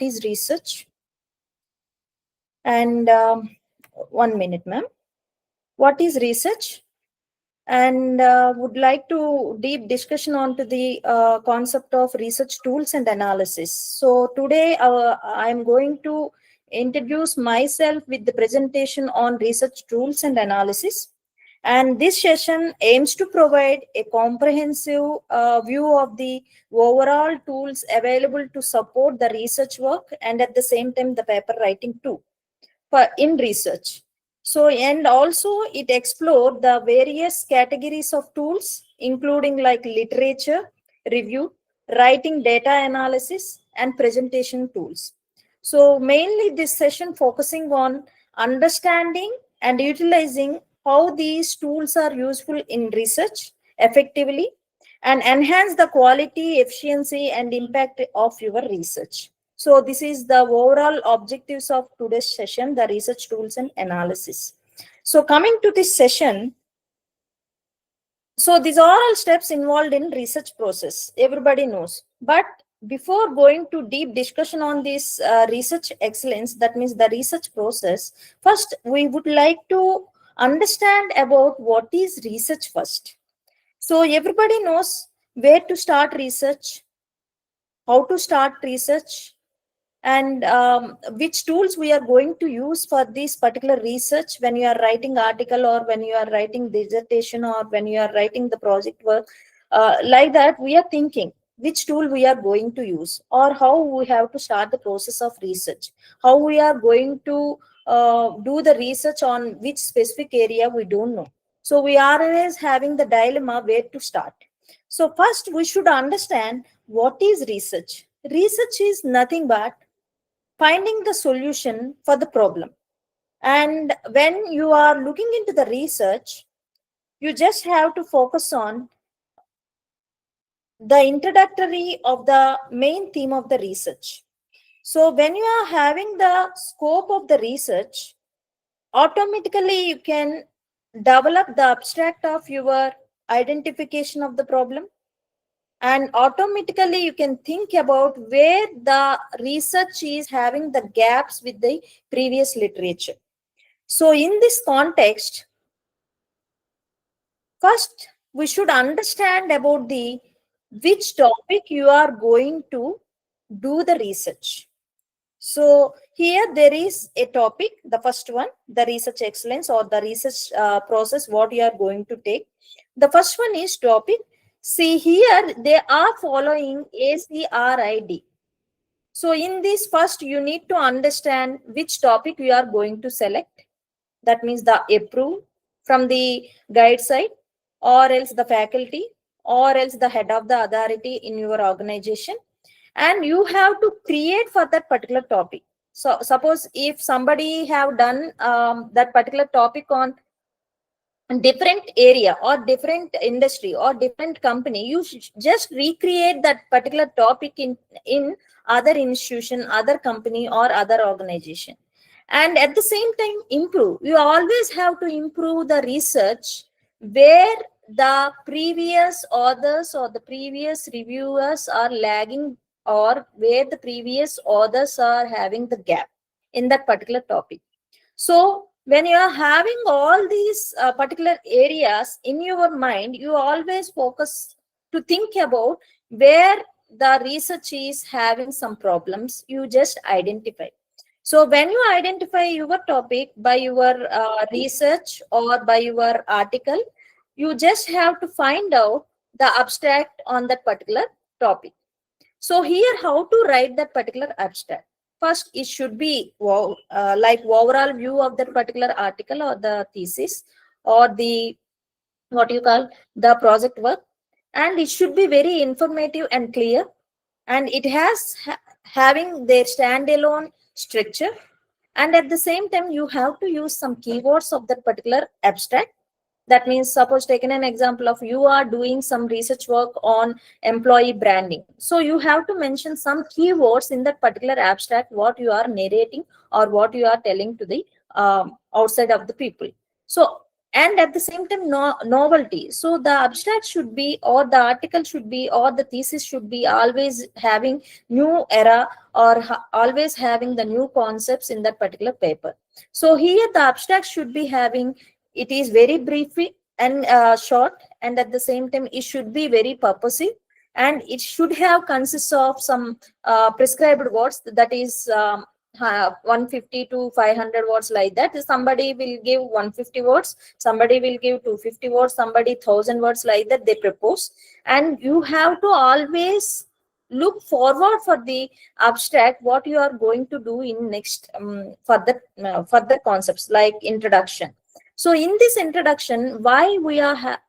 is research? And 1 minute, ma'am. What is research? And would like to deep discussion on to the concept of research tools and analysis. So today I am going to introduce myself with the presentation on research tools and analysis. And this session aims to provide a comprehensive view of the overall tools available to support the research work and at the same time the paper writing too for in research. So, and also it explored the various categories of tools, including like literature, review, writing data analysis, and presentation tools. So mainly this session focusing on understanding and utilizing how these tools are useful in research effectively and enhance the quality, efficiency, and impact of your research. So this is the overall objectives of today's session, the research tools and analysis. So coming to this session, so these are all steps involved in research process. Everybody knows. But before going to deep discussion on this research excellence, that means the research process, first we would like to understand about what is research first. So everybody knows where to start research, how to start research, and which tools we are going to use for this particular research when you are writing article or when you are writing dissertation or when you are writing the project work. Like that, we are thinking which tool we are going to use or how we have to start the process of research, how we are going to do the research on which specific area we don't know. So we are always having the dilemma where to start. So first we should understand what is research. Research is nothing but finding the solution for the problem. And when you are looking into the research, you just have to focus on the introductory of the main theme of the research. So when you are having the scope of the research, automatically you can develop the abstract of your identification of the problem, and automatically you can think about where the research is having the gaps with the previous literature. So in this context, first we should understand about the which topic you are going to do the research. So here there is a topic, the first one, the research excellence or the research process, what you are going to take. The first one is topic. See here, they are following ACRID. So in this first, you need to understand which topic you are going to select. That means the approve from the guide side, or else the faculty, or else the head of the authority in your organization. And you have to create for that particular topic. So suppose if somebody have done that particular topic on different area or different industry or different company, you just recreate that particular topic in other institution, other company or other organization. And at the same time improve. You always have to improve the research where the previous authors or the previous reviewers are lagging, or where the previous authors are having the gap in that particular topic. So when you are having all these particular areas in your mind, you always focus to think about where the research is having some problems. You just identify. So when you identify your topic by your research or by your article, you just have to find out the abstract on that particular topic. So here, how to write that particular abstract? First, it should be like overall view of that particular article or the thesis or the what you call the project work, and it should be very informative and clear, and it has having their standalone structure. And at the same time, you have to use some keywords of that particular abstract. That means, suppose taken an example of you are doing some research work on employee branding. So you have to mention some keywords in that particular abstract, what you are narrating or what you are telling to the outside of the people. So and at the same time novelty. So the abstract should be, or the article should be, or the thesis should be always having new era, or always having the new concepts in that particular paper. So here the abstract should be having, it is very brief and short, and at the same time it should be very purposive, and it should have consists of some prescribed words, that is 150 to 500 words, like that. Somebody will give 150 words, somebody will give 250 words, somebody 1000 words, like that they propose. And you have to always look forward for the abstract, what you are going to do in next further concepts like introduction. So in this introduction, why we are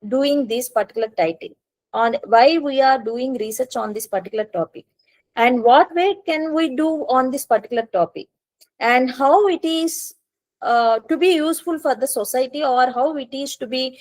doing this particular title, on why we are doing research on this particular topic, and what way can we do on this particular topic, and how it is to be useful for the society, or how it is to be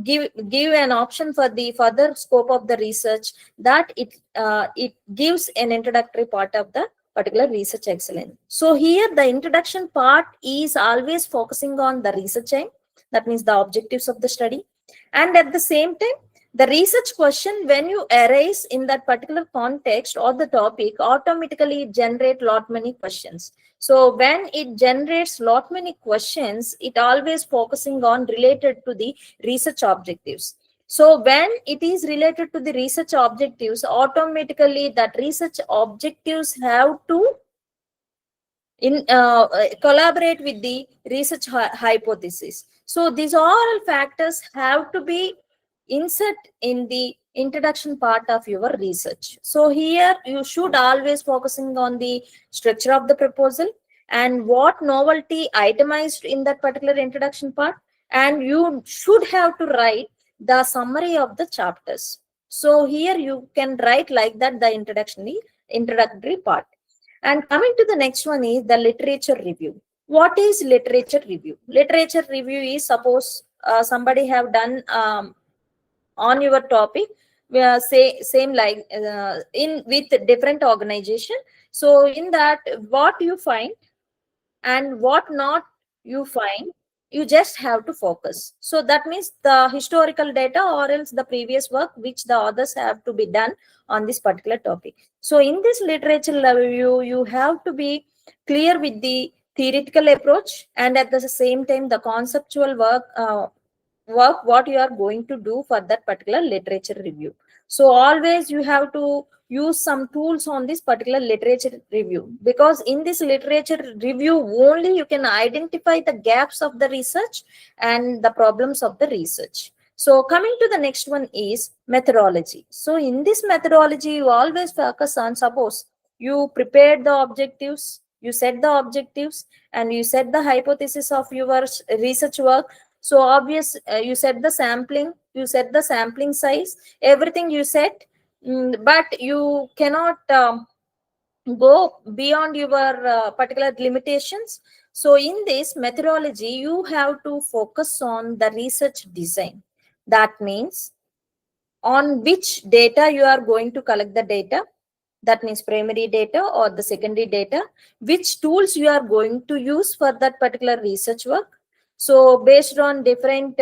give an option for the further scope of the research, that it gives an introductory part of the particular research excellence. So here the introduction part is always focusing on the research aim, that means the objectives of the study, and at the same time the research question, when you arise in that particular context or the topic, automatically generate lot many questions. So when it generates lot many questions, it always focusing on related to the research objectives. So when it is related to the research objectives, automatically that research objectives have to collaborate with the research hypothesis. So these all factors have to be insert in the introduction part of your research. So here you should always focusing on the structure of the proposal, and what novelty itemized in that particular introduction part, and you should have to write the summary of the chapters. So here you can write like that the introductory part. And coming to the next one is the literature review. What is literature review? Literature review is, suppose somebody have done on your topic, say same like in with different organization. So in that, what you find and what not you find, you just have to focus. So that means the historical data, or else the previous work which the authors have to be done on this particular topic. So in this literature review, you have to be clear with the theoretical approach, and at the same time the conceptual work what you are going to do for that particular literature review. So always you have to use some tools on this particular literature review, because in this literature review only you can identify the gaps of the research and the problems of the research. So coming to the next one is methodology. So in this methodology, you always focus on, suppose you prepared the objectives, you set the objectives, and you set the hypothesis of your research work. So obvious, you set the sampling, you set the sampling size, everything you set, but you cannot go beyond your particular limitations. So in this methodology, you have to focus on the research design. That means on which data you are going to collect the data, that means primary data or the secondary data, which tools you are going to use for that particular research work. So based on different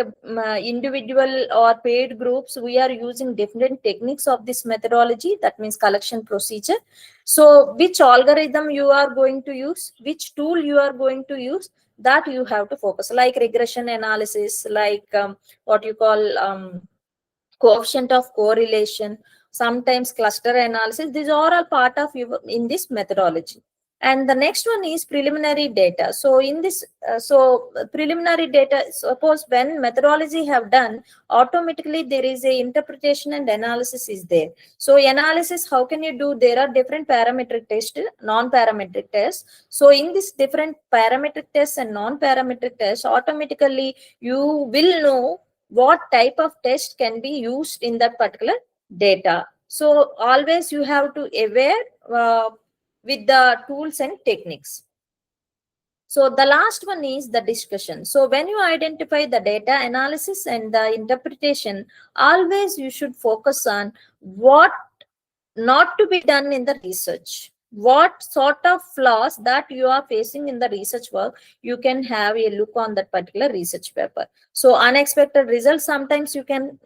individual or paid groups, we are using different techniques of this methodology, that means collection procedure. So which algorithm you are going to use, which tool you are going to use, that you have to focus, like regression analysis, like what you call coefficient of correlation, sometimes cluster analysis. These are all part of your in this methodology. And the next one is preliminary data. So in this preliminary data, suppose when methodology have done, automatically there is a interpretation and analysis is there. So analysis, how can you do? There are different parametric tests, non-parametric tests. So in this different parametric tests and non-parametric tests, automatically you will know what type of test can be used in that particular data. So always you have to aware with the tools and techniques. So the last one is the discussion. So when you identify the data analysis and the interpretation, always you should focus on what not to be done in the research. what sort of flaws that you are facing in the research work, you can have a look on that particular research paper. So unexpected results sometimes you can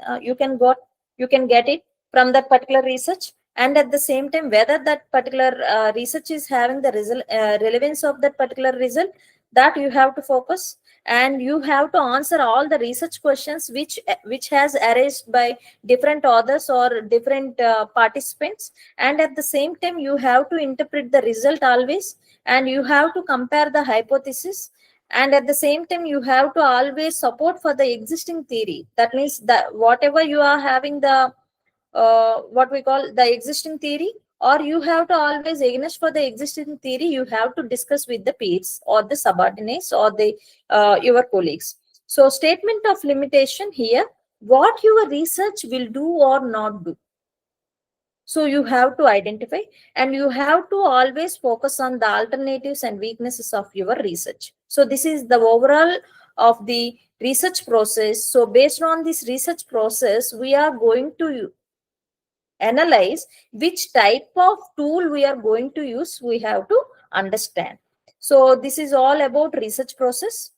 get it from that particular research. And at the same time, whether that particular research is having the result relevance of that particular result, that you have to focus. And you have to answer all the research questions which has arranged by different authors or different participants. And at the same time, you have to interpret the result always, and you have to compare the hypothesis. And at the same time, you have to always support for the existing theory. That means that whatever you are having the what we call the existing theory, or you have to always against for the existing theory, you have to discuss with the peers or the subordinates or the your colleagues. So statement of limitation here, what your research will do or not do. So you have to identify, and you have to always focus on the alternatives and weaknesses of your research. So this is the overall of the research process. So based on this research process, we are going to analyze which type of tool we are going to use. We have to understand. So this is all about research process.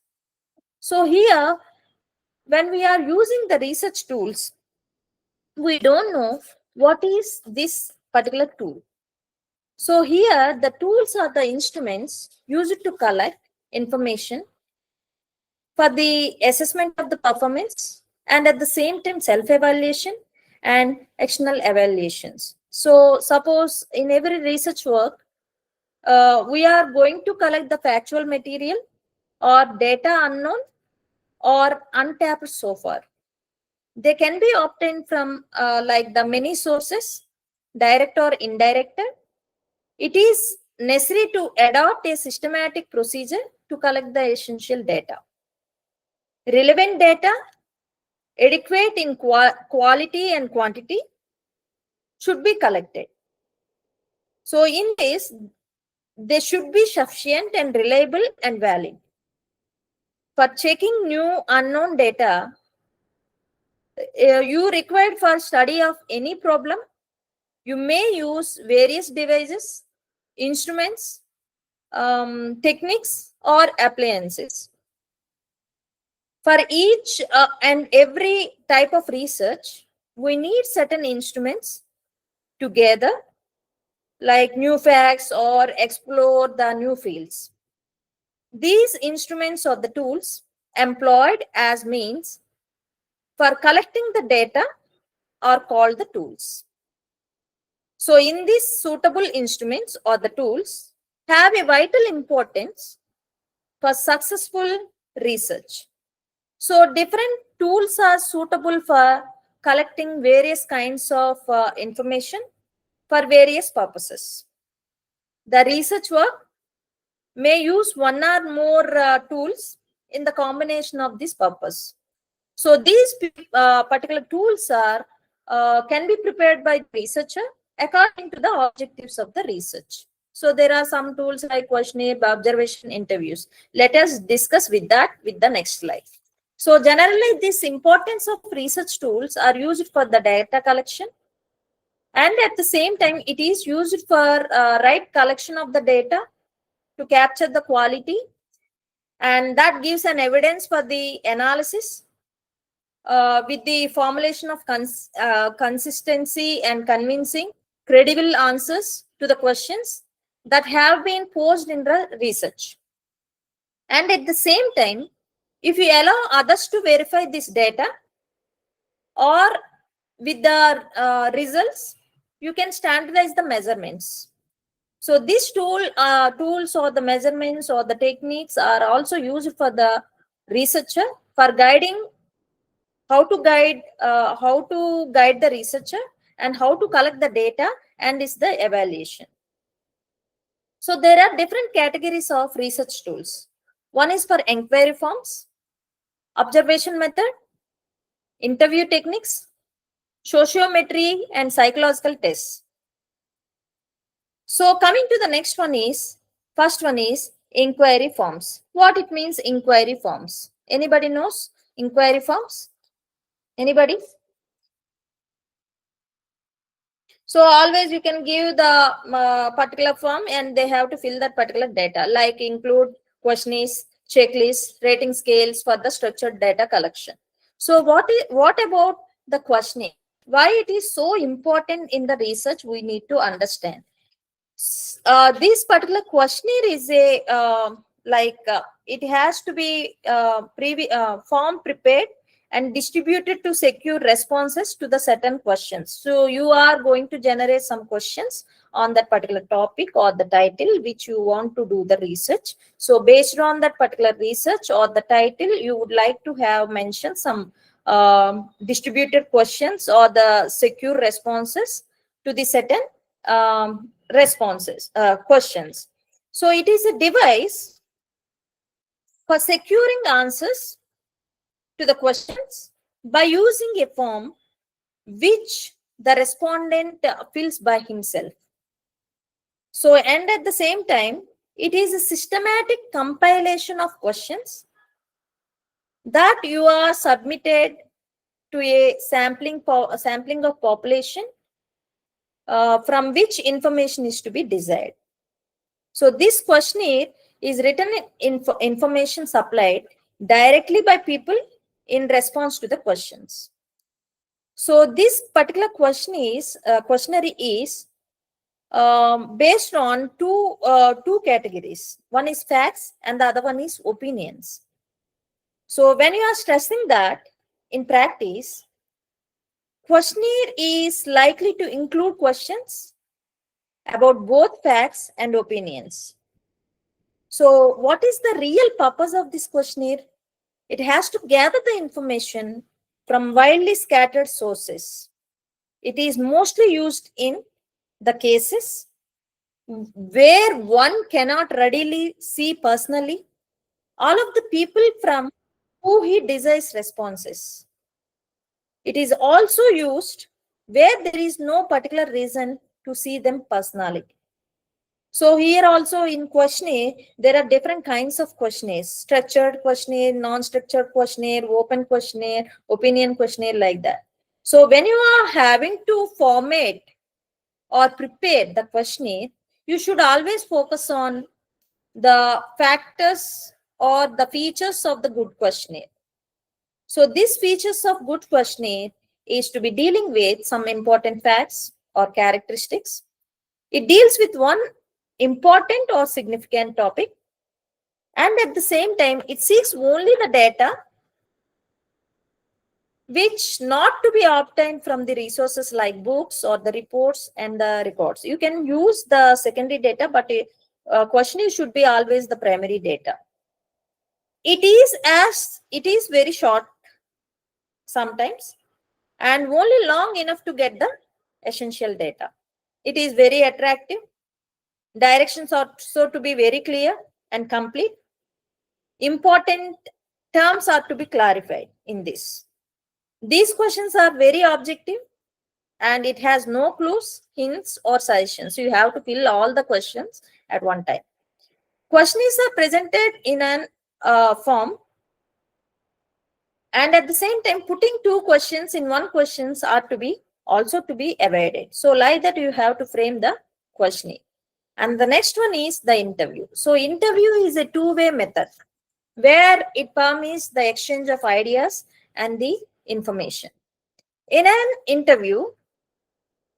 So here, when we are using the research tools, we don't know what is this particular tool. So here the tools are the instruments used to collect information for the assessment of the performance, and at the same time self-evaluation and external evaluations. So suppose in every research work, we are going to collect the factual material or data unknown or untapped so far. They can be obtained from like the many sources, direct or indirect. It is necessary to adopt a systematic procedure to collect the essential data. Relevant data, adequate in quality and quantity, should be collected. So in this, they should be sufficient and reliable and valid. For checking new unknown data, you required for study of any problem, you may use various devices, instruments, techniques, or appliances. For each and every type of research, we need certain instruments together, like new facts or explore the new fields. These instruments or the tools employed as means for collecting the data are called the tools. So in these suitable instruments or the tools have a vital importance for successful research. So different tools are suitable for collecting various kinds of information for various purposes. The research work may use one or more tools in the combination of this purpose. So these particular tools are can be prepared by the researcher according to the objectives of the research. So there are some tools like questionnaire, observation, interviews. Let us discuss with that with the next slide. So generally, this importance of research tools are used for the data collection, and at the same time, it is used for right collection of the data to capture the quality, and that gives an evidence for the analysis with the formulation of consistency and convincing credible answers to the questions that have been posed in the research. And at the same time, if you allow others to verify this data or with the results, you can standardize the measurements. So these tools or the measurements or the techniques are also used for the researcher for guiding how to guide the researcher and how to collect the data and is the evaluation. So there are different categories of research tools. One is for inquiry forms, observation method, interview techniques, sociometry, and psychological tests. So coming to the next one is, first one is inquiry forms. What it means, inquiry forms? Anybody knows inquiry forms? Anybody? So always you can give the particular form and they have to fill that particular data, like include questionnaires, checklists, rating scales for the structured data collection. So what about the questionnaire? Why it is so important in the research, we need to understand. This particular questionnaire is a it has to be form prepared and distributed to secure responses to the certain questions. So you are going to generate some questions on that particular topic or the title which you want to do the research. So based on that particular research or the title, you would like to have mentioned some distributed questions or the secure responses to the certain questions. So it is a device for securing answers to the questions by using a form which the respondent fills by himself. So, and at the same time, it is a systematic compilation of questions that you are submitted to a sampling of population from which information is to be desired. So this questionnaire is written in information supplied directly by people in response to the questions. So this particular questionnaire is based on two categories. One is facts and the other one is opinions. So when you are stressing that in practice, questionnaire is likely to include questions about both facts and opinions. So what is the real purpose of this questionnaire? It has to gather the information from widely scattered sources. It is mostly used in the cases where one cannot readily see personally all of the people from who he desires responses. It is also used where there is no particular reason to see them personally. So here also in questionnaire, there are different kinds of questionnaires: structured questionnaire, non-structured questionnaire, open questionnaire, opinion questionnaire, like that. So when you are having to format or prepare the questionnaire, you should always focus on the factors or the features of the good questionnaire. So these features of good questionnaire is to be dealing with some important facts or characteristics. It deals with one important or significant topic, and at the same time it seeks only the data which not to be obtained from the resources like books or the reports and the records. You can use the secondary data, but a questionnaire should be always the primary data. It is very short sometimes and only long enough to get the essential data. It is very attractive. Directions are so to be very clear and complete. Important terms are to be clarified in this. These questions are very objective and it has no clues, hints, or suggestions. So you have to fill all the questions at one time. Questions are presented in an form, and at the same time putting two questions in one questions are to be also to be avoided. So like that you have to frame the questionnaire. And the next one is the interview. So interview is a two-way method where it permits the exchange of ideas and the information. In an interview,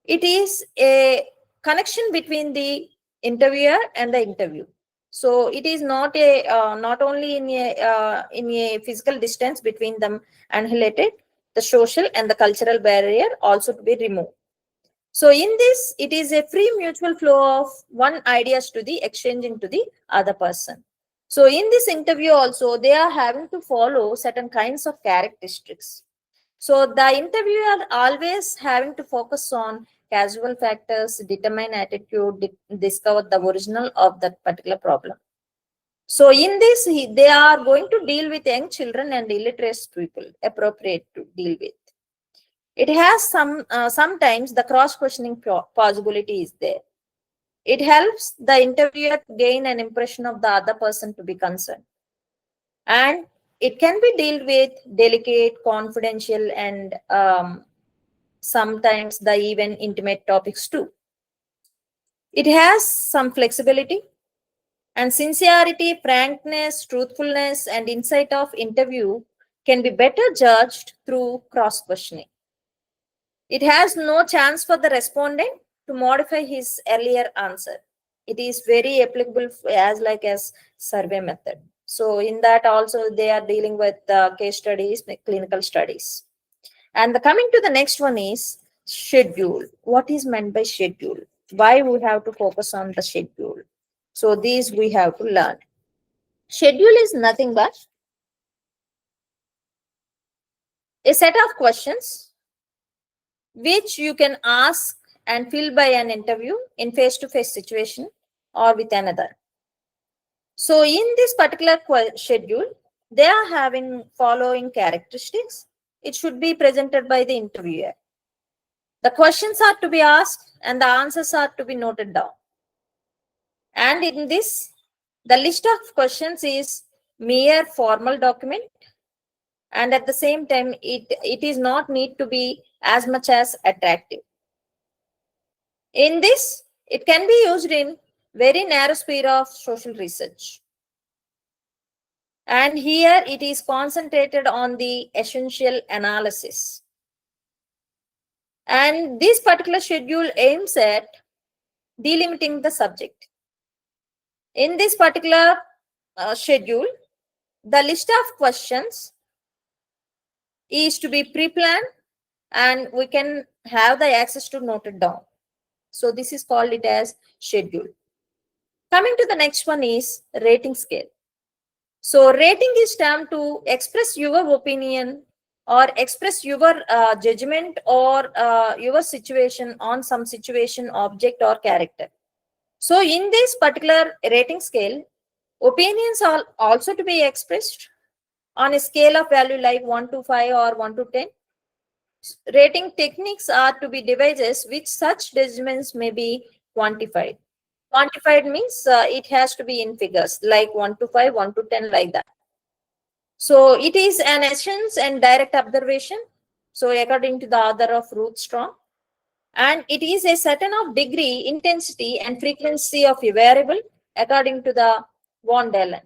it is a connection between the interviewer and the interview. So it is not a not only in a physical distance between them annihilated, the social and the cultural barrier also to be removed. So in this, it is a free mutual flow of one ideas to the exchanging to the other person. So in this interview also, they are having to follow certain kinds of characteristics. So the interviewer always having to focus on casual factors, determine attitude, discover the original of that particular problem. So in this, they are going to deal with young children and illiterate people, appropriate to deal with. It has sometimes the cross questioning possibility is there. It helps the interviewer to gain an impression of the other person to be concerned, and it can be dealt with delicate, confidential, and sometimes the even intimate topics too. It has some flexibility, and sincerity, frankness, truthfulness, and insight of interview can be better judged through cross questioning. It has no chance for the respondent to modify his earlier answer. It is very applicable as survey method. So in that also they are dealing with case studies, clinical studies. And the coming to the next one is schedule. What is meant by schedule? Why we have to focus on the schedule? So these we have to learn. Schedule is nothing but a set of questions which you can ask and fill by an interview in face-to-face situation or with another. So in this particular schedule, they are having following characteristics. It should be presented by the interviewer. The questions are to be asked and the answers are to be noted down. And in this, the list of questions is mere formal document, and at the same time it is not need to be as much as attractive. In this, it can be used in very narrow sphere of social research. And here it is concentrated on the essential analysis. And this particular schedule aims at delimiting the subject. In this particular schedule, the list of questions is to be pre-planned and we can have the access to note it down. So this is called it as schedule. Coming to the next one is rating scale. So rating is termed to express your opinion or express your judgment or your situation on some situation, object or character. So in this particular rating scale, opinions are also to be expressed on a scale of value like 1 to 5 or 1 to 10. Rating techniques are to be devices which such judgments may be quantified. Quantified means it has to be in figures like 1 to 5, 1 to 10, like that. So it is an essence and direct observation. So according to the author of Ruth Strong, and it is a certain of degree, intensity and frequency of a variable according to the von Dellen.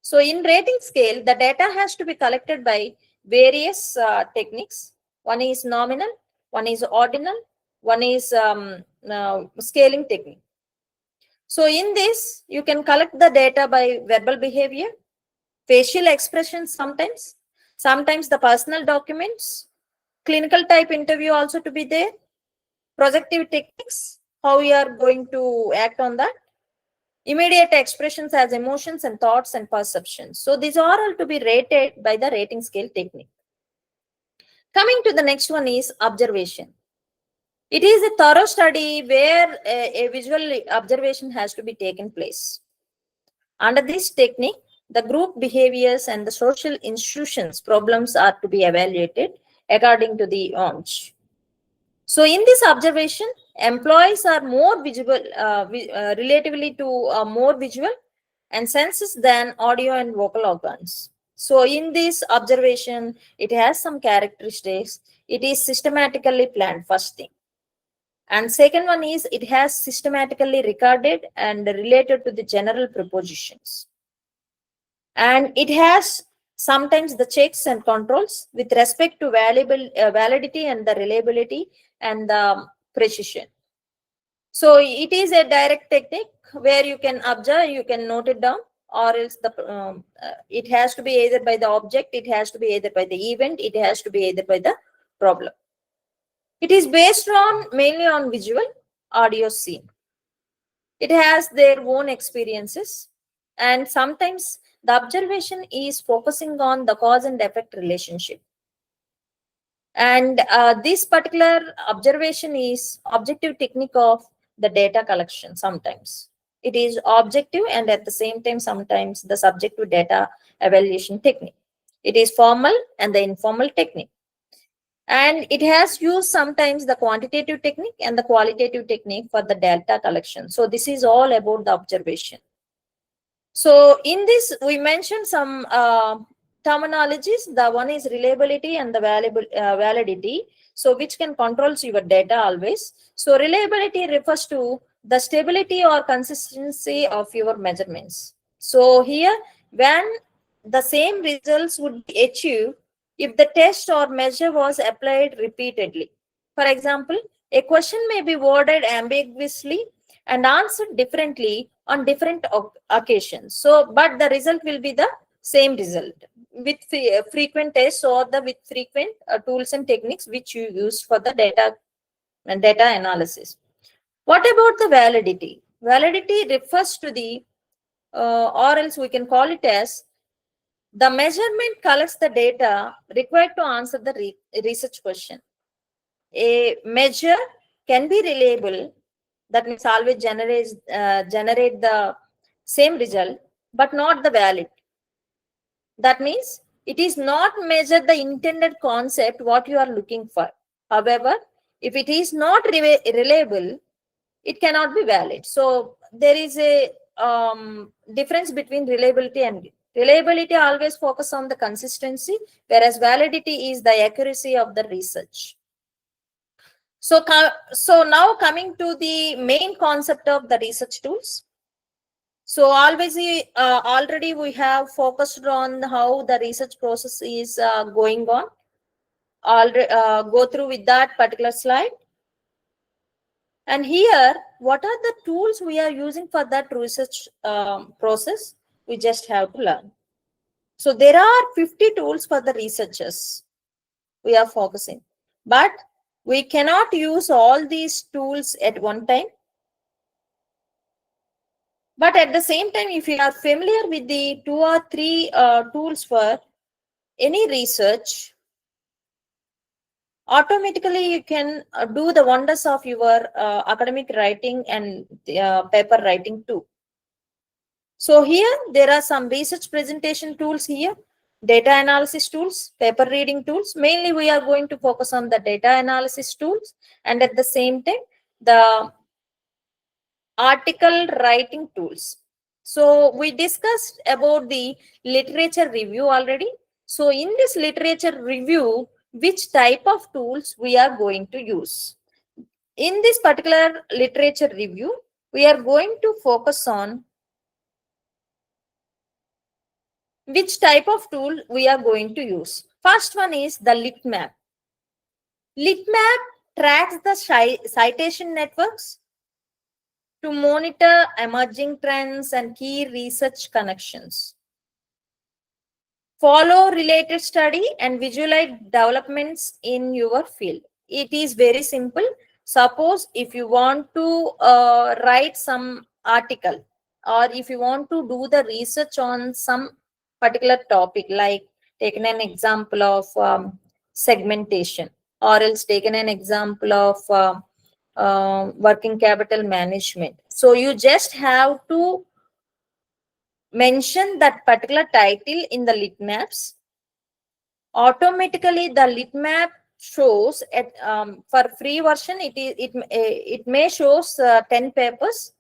So in rating scale, the data has to be collected by various techniques. One is nominal, one is ordinal, one is scaling technique. So in this, you can collect the data by verbal behavior, facial expressions sometimes the personal documents, clinical type interview also to be there, projective techniques, how you are going to act on that, immediate expressions as emotions and thoughts and perceptions. So these are all to be rated by the rating scale technique. Coming to the next one is observation. It is a thorough study where a visual observation has to be taken place. Under this technique, the group behaviors and the social institutions problems are to be evaluated according to the ONG. So in this observation, employees are more visible, relatively to more visual and senses than audio and vocal organs. So in this observation, it has some characteristics. It is systematically planned, first thing. And second one is it has systematically recorded and related to the general propositions. And it has sometimes the checks and controls with respect to validity and the reliability and the precision. So it is a direct technique where you can observe, you can note it down, or else it has to be either by the object, it has to be either by the event, it has to be either by the problem. It is based on mainly on visual, audio, scene. It has their own experiences, and sometimes the observation is focusing on the cause and effect relationship. And this particular observation is objective technique of the data collection. Sometimes it is objective and at the same time sometimes the subjective data evaluation technique. It is formal and the informal technique. And it has used sometimes the quantitative technique and the qualitative technique for the data collection. So this is all about the observation. So in this, we mentioned some terminologies. The one is reliability and the validity. So which can controls your data always. So reliability refers to the stability or consistency of your measurements. So here, when the same results would be achieved if the test or measure was applied repeatedly. For example, a question may be worded ambiguously and answered differently on different occasions. So, but the result will be the same result with frequent tests or the with frequent tools and techniques which you use for the data analysis. What about the validity? Validity refers to the or else we can call it as the measurement collects the data required to answer the research question. A measure can be reliable, that means always generate the same result, but not the valid. That means it is not measure the intended concept what you are looking for. However, if it is not reliable, it cannot be valid. So there is a difference between reliability and reliability always focus on the consistency, whereas validity is the accuracy of the research. So, so now coming to the main concept of the research tools. So always, already we have focused on how the research process is going on. Already go through with that particular slide. And here, what are the tools we are using for that research process? We just have to learn. So there are 50 tools for the researchers we are focusing. But we cannot use all these tools at one time. But at the same time, if you are familiar with the 2 or 3 tools for any research, automatically you can do the wonders of your academic writing and paper writing too. So here there are some research presentation tools here, data analysis tools, paper reading tools. Mainly we are going to focus on the data analysis tools, and at the same time the article writing tools. So we discussed about the literature review already. So in this literature review, which type of tools we are going to use? In this particular literature review, we are going to focus on which type of tool we are going to use. First one is the lit map. Lit map tracks the citation networks to monitor emerging trends and key research connections. Follow related study and visualize developments in your field. It is very simple. Suppose if you want to write some article, or if you want to do the research on some particular topic, like taken an example of segmentation, or else taken an example of working capital management. So you just have to mention that particular title in the lit maps. Automatically the lit map shows at for free version it may shows 10 papers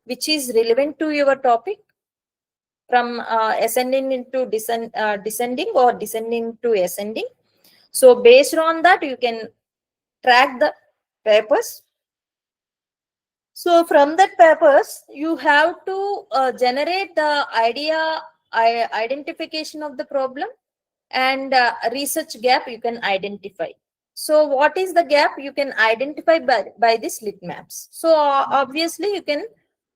which is relevant to your topic, from ascending into descending or descending to ascending. So based on that you can track the papers. So from that papers you have to generate the identification of the problem, and research gap you can identify. So what is the gap you can identify by this lit maps? So obviously you can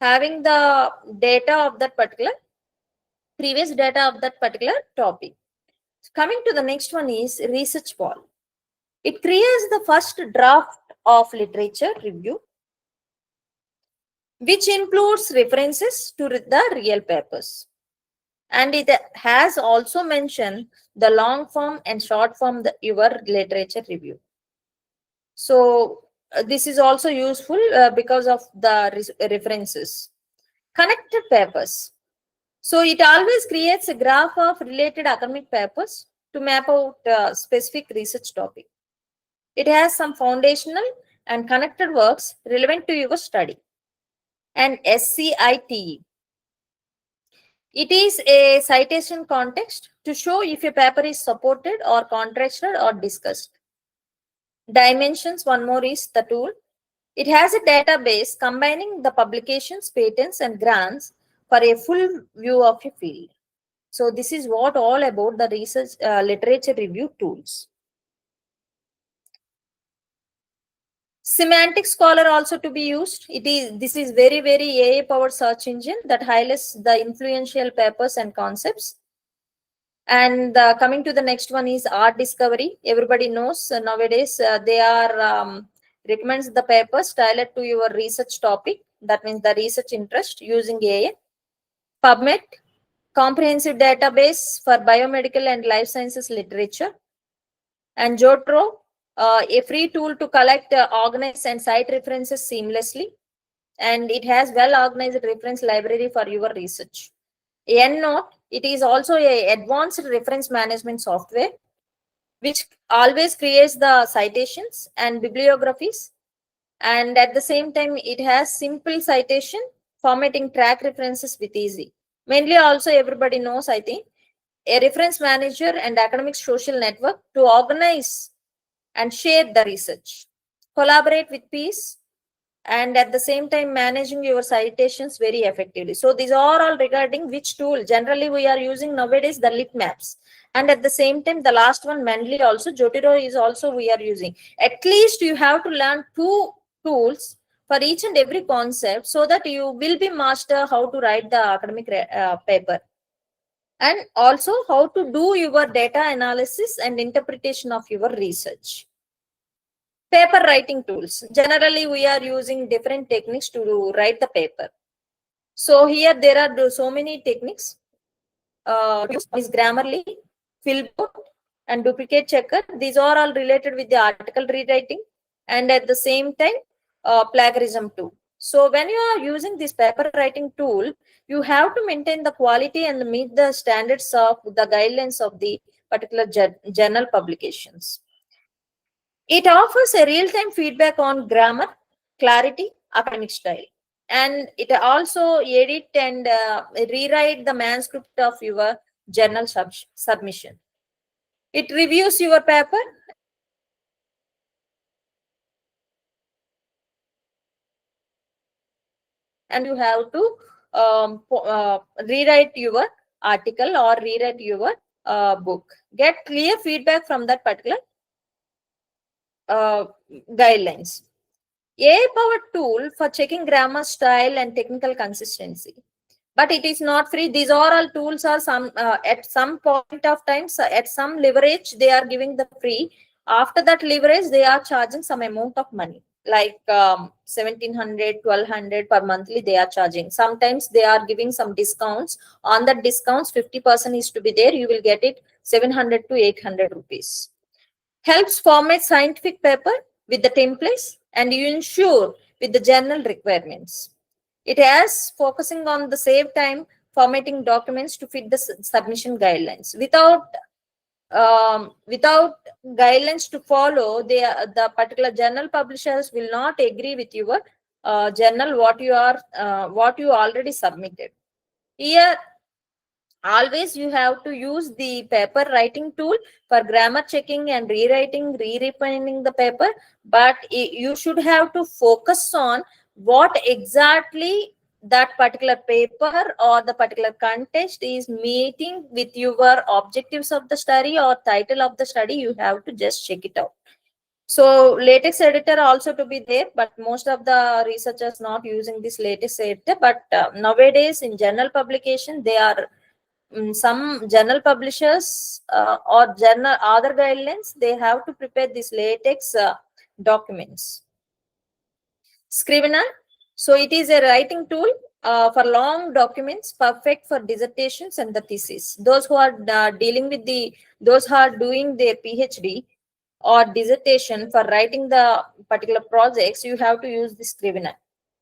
having the data of that particular previous data of that particular topic. Coming to the next one is research poll. It creates the first draft of literature review, which includes references to the real papers. And it has also mentioned the long form and short form your literature review. So this is also useful because of the references. Connected papers. So it always creates a graph of related academic papers to map out a specific research topic. It has some foundational and connected works relevant to your study. And SCITE. It is a citation context to show if a paper is supported or contrasted or discussed. Dimensions, one more is the tool. It has a database combining the publications, patents, and grants for a full view of a field. So this is what all about the research literature review tools. Semantic Scholar also to be used. This is very AI powered search engine that highlights the influential papers and concepts. And coming to the next one is art discovery. Everybody knows nowadays they are recommends the papers tailored to your research topic. That means the research interest using AI. PubMed, comprehensive database for biomedical and life sciences literature. And Jotro, a free tool to collect, organize, and cite references seamlessly. And it has well organized reference library for your research. EndNote, it is also a advanced reference management software which always creates the citations and bibliographies, and at the same time it has simple citation formatting track references with easy. Mainly also everybody knows, I think, a reference manager and academic social network to organize and share the research, collaborate with peers, and at the same time managing your citations very effectively. So these are all regarding which tool generally we are using nowadays, the lit maps. And at the same time, the last one mainly also Jotiro is also we are using. At least you have to learn two tools for each and every concept so that you will be master how to write the academic paper, and also how to do your data analysis and interpretation of your research. Paper writing tools. Generally, we are using different techniques to write the paper. So here there are so many techniques. Is Grammarly, Flipboard, and duplicate checker. These are all related with the article rewriting, and at the same time, plagiarism too. So when you are using this paper writing tool, you have to maintain the quality and meet the standards of the guidelines of the particular journal publications. It offers a real-time feedback on grammar, clarity, academic style, and it also edit and rewrite the manuscript of your journal submission. It reviews your paper and you have to rewrite your article or rewrite your book. Get clear feedback from that particular uh, guidelines. AI-powered tool for checking grammar, style, and technical consistency. But it is not free. These are all tools are some at some point of time, so at some leverage, they are giving the free. After that leverage, they are charging some amount of money, like 1,700, 1,200 per monthly they are charging. Sometimes they are giving some discounts. On that discounts, 50% is to be there. You will get it 700 to 800 rupees. Helps format scientific paper with the templates and you ensure with the journal requirements. It has focusing on the save time formatting documents to fit the submission guidelines. Without guidelines to follow, the particular journal publishers will not agree with your journal what you already submitted. Here, always you have to use the paper writing tool for grammar checking and rewriting, re-refining the paper, but you should have to focus on what exactly that particular paper or the particular context is meeting with your objectives of the study or title of the study. You have to just check it out. So latex editor also to be there, but most of the researchers not using this latex editor. But nowadays in journal publication, they are some journal publishers or journal other guidelines, they have to prepare this latex documents. Scrivener, so it is a writing tool for long documents, perfect for dissertations and the thesis. Those who are those who are doing their PhD or dissertation for writing the particular projects, you have to use the Scrivener.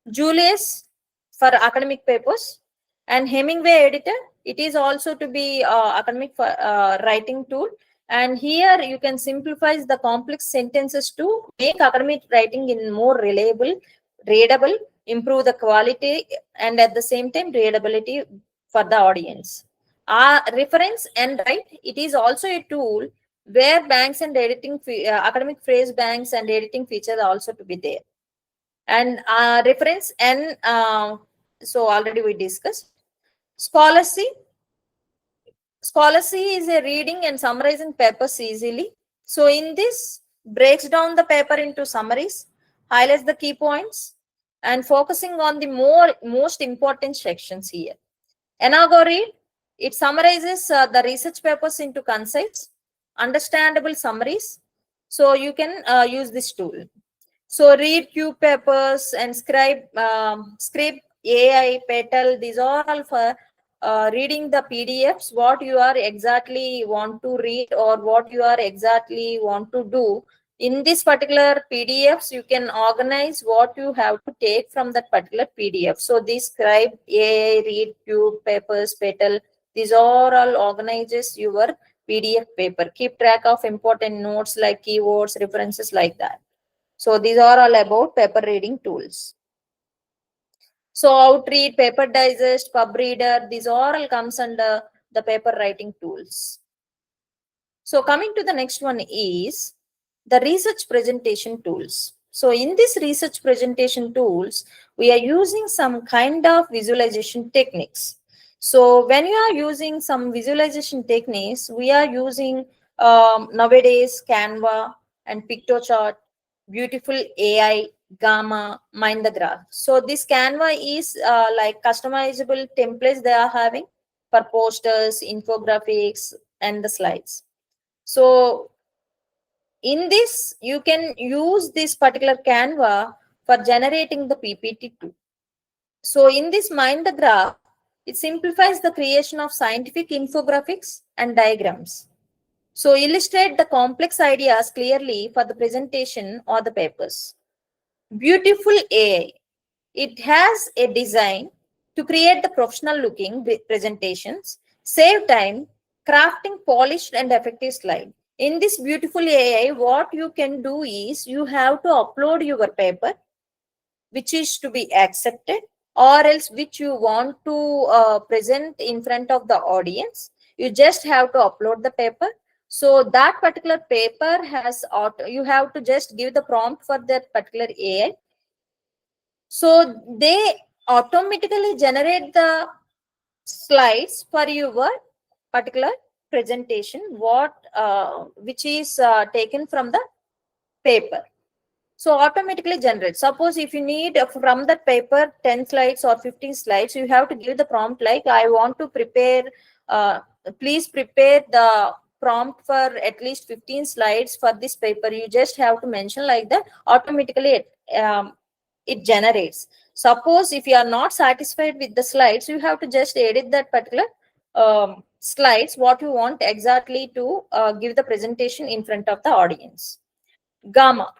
Julius for academic papers, and Hemingway editor. It is also to be academic writing tool. And here you can simplify the complex sentences to make academic writing in more reliable, readable, improve the quality, and at the same time readability for the audience. Reference and write, it is also a tool where banks and editing academic phrase banks and editing features are also to be there. And reference and so already we discussed. Scholarly, Scholarly is a reading and summarizing papers easily. So in this, breaks down the paper into summaries, highlights the key points, and focusing on the most important sections here. Anagoread, it summarizes the research papers into concise, understandable summaries. So you can use this tool. So read Q papers and scribe AI, Petal, these are all for reading the PDFs, what you are exactly want to read or what you are exactly want to do. In this particular PDFs, you can organize what you have to take from that particular PDF. So this scribe AI, read Q papers, Petal, these are all organizes your PDF paper. Keep track of important notes like keywords, references like that. So these are all about paper reading tools. So Outread, Paper Digest, Pub Reader, these all comes under the paper writing tools. So coming to the next one is the research presentation tools. So in this research presentation tools, we are using some kind of visualization techniques. So when you are using some visualization techniques, we are using nowadays Canva and PictoChart, Beautiful AI, Gamma, Mind the Graph. So this Canva is like customizable templates they are having for posters, infographics, and the slides. So in this, you can use this particular Canva for generating the PPT too. So in this Mind the Graph, it simplifies the creation of scientific infographics and diagrams. So illustrate the complex ideas clearly for the presentation or the papers. Beautiful AI. It has a design to create the professional looking presentations, save time, crafting polished and effective slide. In this beautiful AI, what you can do is you have to upload your paper, which is to be accepted, or else which you want to present in front of the audience. You just have to upload the paper. So that particular paper has auto, you have to just give the prompt for that particular AI. So they automatically generate the slides for your particular presentation, what which is taken from the paper. So automatically generate. Suppose if you need from that paper 10 slides or 15 slides, you have to give the prompt like I want to prepare, please prepare the prompt for at least 15 slides for this paper. You just have to mention like that. Automatically it generates. Suppose if you are not satisfied with the slides, you have to just edit that particular slides, what you want exactly to give the presentation in front of the audience. Gamma.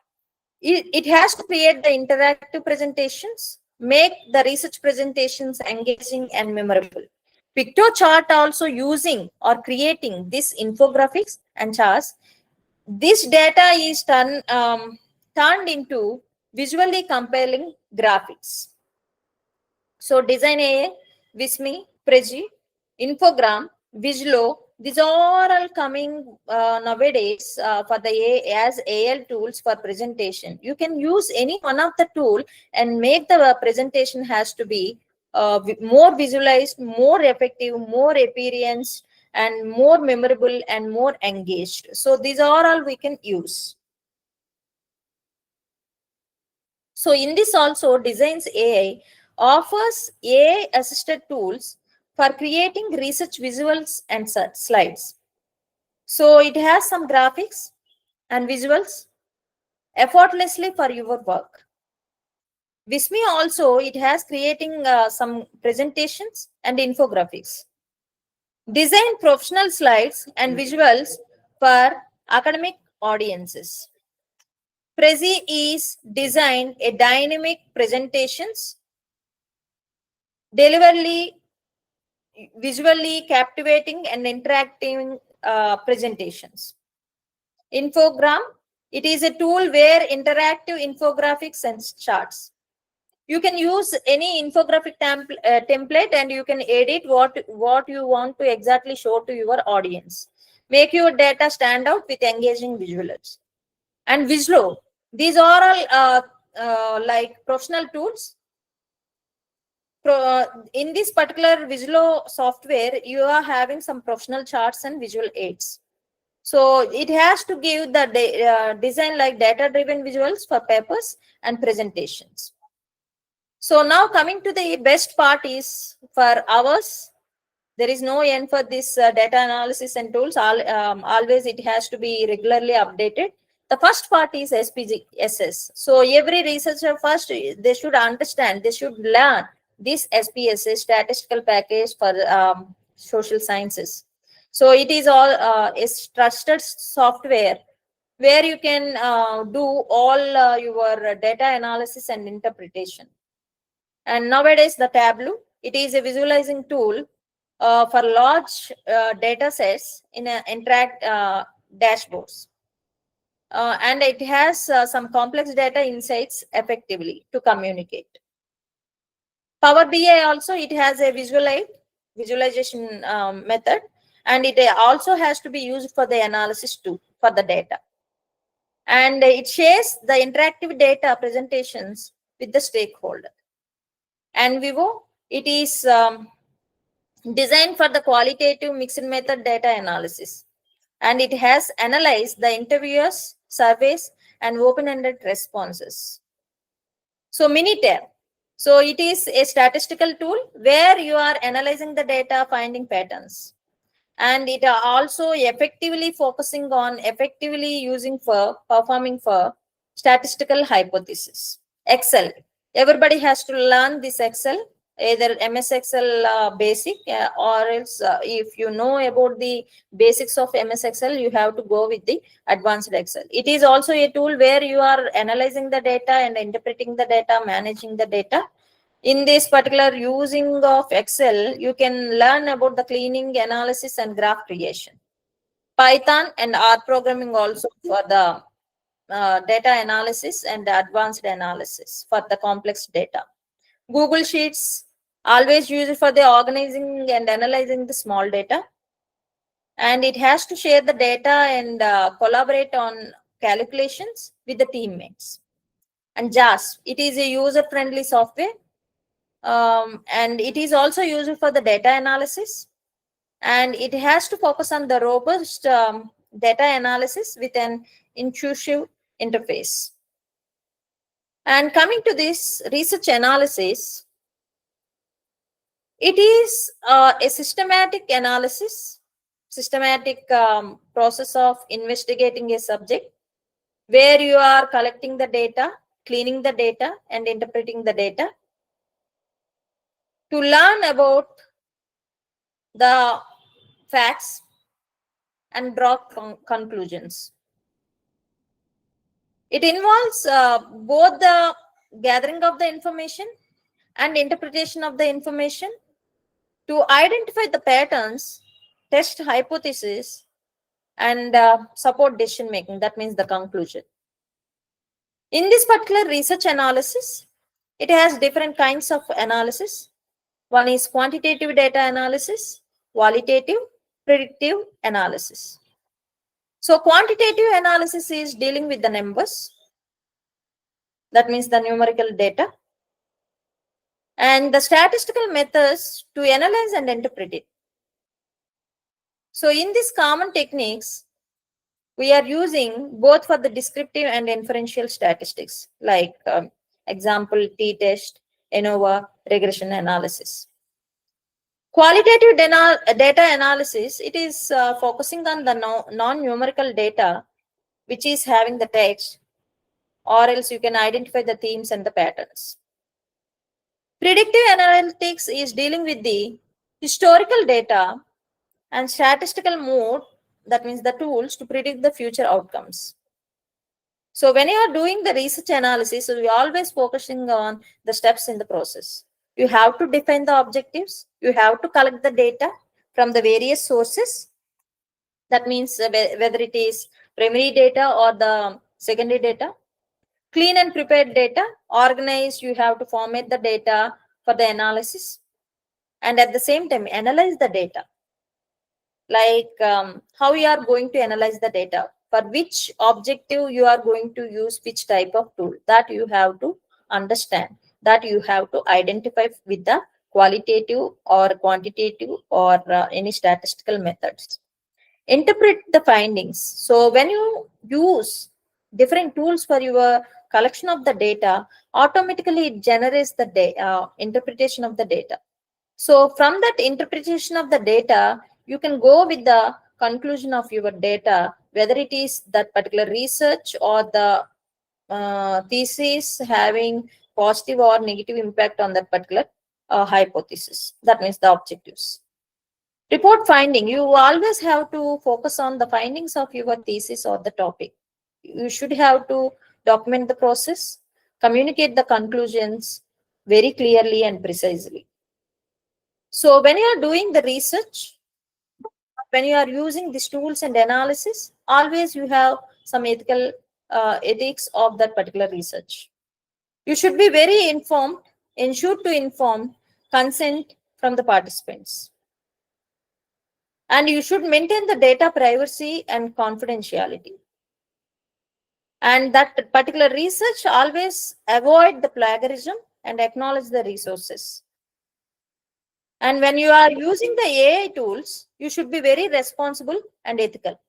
It has to create the interactive presentations, make the research presentations engaging and memorable. PictoChart also using or creating this infographics and charts. This data is turned into visually compelling graphics. So Design AI, Visme, Prezi, Infogram, Visualo, these are all coming nowadays for the as AL tools for presentation. You can use any one of the tool and make the presentation has to be more visualized, more effective, more appearance, and more memorable and more engaged. So these are all we can use. So in this also, Designs AI offers AI-assisted tools for creating research visuals and slides. So it has some graphics and visuals effortlessly for your work. Visme also, it has creating some presentations and infographics. Design professional slides and visuals for academic audiences. Prezi is design a dynamic presentations, deliberately visually captivating and interactive presentations. Infogram, it is a tool where interactive infographics and charts. You can use any infographic template, and you can edit what you want to exactly show to your audience. Make your data stand out with engaging visuals. And Vislo, these are all like professional tools. In this particular Vislo software, you are having some professional charts and visual aids. So it has to give the design like data driven visuals for papers and presentations. So now coming to the best part is for hours. There is no end for this data analysis and tools. Always it has to be regularly updated. The first part is SPSS. So every researcher first, they should understand, they should learn this SPSS, statistical package for social sciences. So it is all a trusted software where you can do all your data analysis and interpretation. And nowadays the Tableau, it is a visualizing tool for large data sets in interact dashboards. And it has some complex data insights effectively to communicate. Power BI also, it has a visualization method, and it also has to be used for the analysis too, for the data. And it shares the interactive data presentations with the stakeholder. And Vivo, it is designed for the qualitative mixed method data analysis, and it has analyzed the interviewers, surveys, and open-ended responses. So Minitab, so it is a statistical tool where you are analyzing the data, finding patterns, and it are also effectively focusing on effectively using for performing for statistical hypothesis. Excel, everybody has to learn this Excel, either MS Excel basic, or else if you know about the basics of MS Excel, you have to go with the advanced Excel. It is also a tool where you are analyzing the data and interpreting the data, managing the data. In this particular using of Excel, you can learn about the cleaning, analysis, and graph creation. Python and R programming also for the data analysis and advanced analysis for the complex data. Google Sheets, always used for the organizing and analyzing the small data. And it has to share the data and collaborate on calculations with the teammates. And JAS, it is a user-friendly software. And it is also used for the data analysis. And it has to focus on the robust data analysis with an intuitive interface. And coming to this research analysis, it is a systematic analysis, systematic process of investigating a subject where you are collecting the data, cleaning the data, and interpreting the data to learn about the facts and draw conclusions. It involves both the gathering of the information and interpretation of the information to identify the patterns, test hypotheses, and support decision making. That means the conclusion. In this particular research analysis, it has different kinds of analysis. One is quantitative data analysis, qualitative, predictive analysis. So quantitative analysis is dealing with the numbers. That means the numerical data. And the statistical methods to analyze and interpret it. So in these common techniques, we are using both for the descriptive and inferential statistics, like example, t-test, ANOVA, regression analysis. Qualitative data analysis, it is focusing on the non-numerical data, which is having the text, or else you can identify the themes and the patterns. Predictive analytics is dealing with the historical data and statistical mode, that means the tools to predict the future outcomes. So when you are doing the research analysis, so you're always focusing on the steps in the process. You have to define the objectives. You have to collect the data from the various sources. That means whether it is primary data or the secondary data. Clean and prepared data, organize, you have to format the data for the analysis, and at the same time analyze the data. Like how you are going to analyze the data, for which objective you are going to use which type of tool, that you have to understand, that you have to identify with the qualitative or quantitative or any statistical methods. Interpret the findings. So when you use different tools for your collection of the data, automatically it generates the interpretation of the data. So from that interpretation of the data, you can go with the conclusion of your data, whether it is that particular research or the thesis having positive or negative impact on that particular hypothesis. That means the objectives. Report finding. You always have to focus on the findings of your thesis or the topic. You should have to document the process, communicate the conclusions very clearly and precisely. So when you are doing the research, when you are using these tools and analysis, always you have some ethical ethics of that particular research. You should be very informed, ensure to inform consent from the participants. And you should maintain the data privacy and confidentiality. And that particular research, always avoid the plagiarism and acknowledge the resources. And when you are using the AI tools, you should be very responsible and ethical.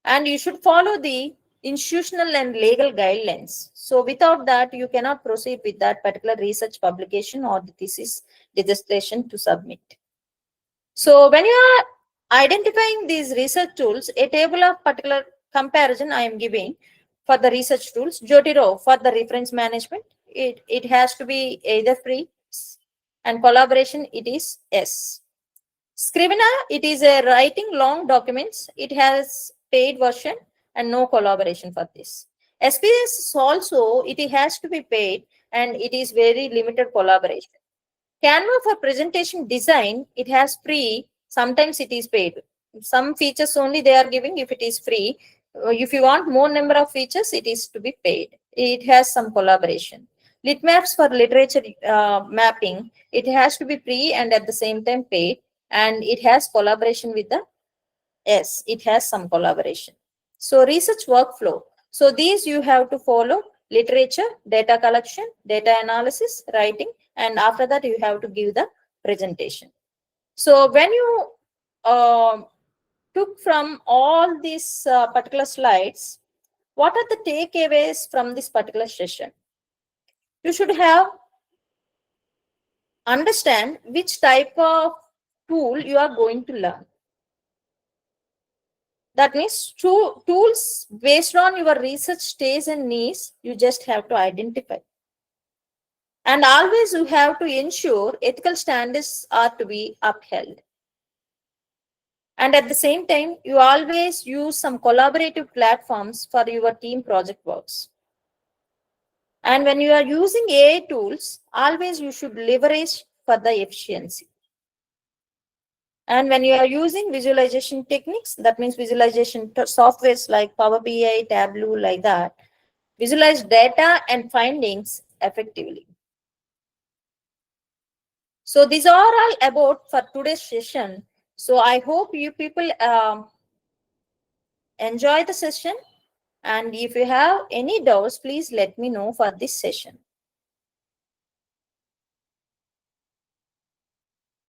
And you should follow the institutional and legal guidelines. So without that, you cannot proceed with that particular research publication or the thesis dissertation to submit. So when you are identifying these research tools, a table of particular comparison I am giving for the research tools. Jotiro for the reference management, it has to be either free, and collaboration it is S. Scrivener, it is a writing long documents. It has paid version and no collaboration for this. SPS also, it has to be paid and it is very limited collaboration. Canva for presentation design, it has free, sometimes it is paid. Some features only they are giving if it is free. If you want more number of features, it is to be paid. It has some collaboration. Litmaps for literature mapping, it has to be free and at the same time paid, and it has collaboration with the S. It has some collaboration. So research workflow. So these you have to follow: literature, data collection, data analysis, writing, and after that you have to give the presentation. So when you took from all these particular slides, what are the takeaways from this particular session? You should have understand which type of tool you are going to learn. That means tools based on your research stage and needs, you just have to identify. And always you have to ensure ethical standards are to be upheld. And at the same time, you always use some collaborative platforms for your team project works. And when you are using AI tools, always you should leverage for the efficiency. And when you are using visualization techniques, that means visualization softwares like Power BI, Tableau, like that, visualize data and findings effectively. So these are all about for today's session. So I hope you people enjoy the session. And if you have any doubts, please let me know for this session.